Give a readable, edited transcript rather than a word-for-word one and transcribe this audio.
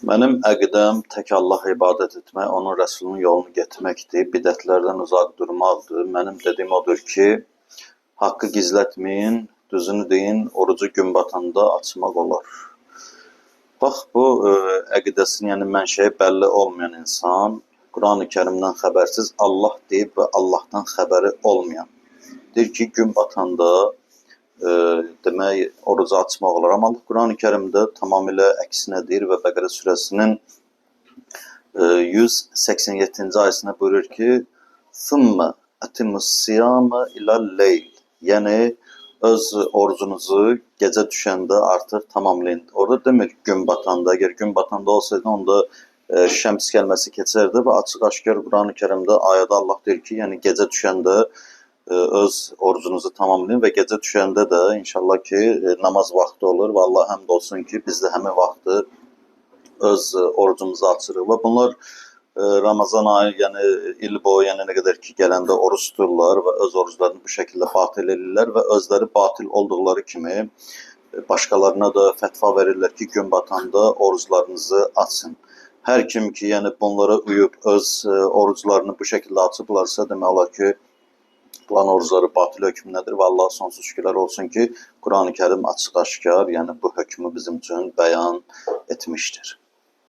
Mənim əqidəm tək Allaha ibadət etmək, onun Rəsulunun yolunu getməkdir, bidətlərdən uzaq durmaqdır. Mənim dediyim odur ki, haqqı gizlətməyin, düzünü deyin, orucu gün batanda açmaq olar. Bax, bu əqidəsinin, yəni mənşəyi bəlli olmayan insan, Quran-ı Kərimdən xəbərsiz, Allah deyib və Allahdan xəbəri olmayan. Deyir ki, gün batanda demək, orucu açmaq olar. Amma Quran-ı Kərimdə tamamilə əksinə deyir və Bəqərə surəsinin 187-ci ayəsində buyurur ki, ثُمَّ أَتِمُّ الصِّيَامَ إِلَى اللَّيْلِ Yəni, öz orucunuzu gecə düşəndə artıq tamamlayın. Orada demir gün batanda. Əgər gün batanda olsaydı, onda şəms kəlməsi keçərdi və açıq-aşkar Quran-ı Kərimdə ayədə Allah deyir ki, yəni gecə düşəndə öz orucunuzu tamamlayın və gecə düşəndə də inşallah ki, namaz vaxtı olur və Allah həmd olsun ki, biz də həmin vaxtı öz orucumuzu açırıq və bunlar Ramazan ayı, yəni il boyu, yəni nə qədər ki, gələndə oruç tuturlar və öz oruclarını bu şəkildə batil edirlər və özləri batil olduqları kimi başqalarına da fətva verirlər ki, gün batanda oruclarınızı açın. Hər kim ki, yəni bunlara uyub öz oruclarını bu şəkildə açıblarsa, demək olar ki, Quran orucları batil hökmünədir və Allah sonsuz şükürlər olsun ki, Quran-ı Kərim açıq-aşkar, yəni bu hökmü bizim üçün bəyan etmişdir.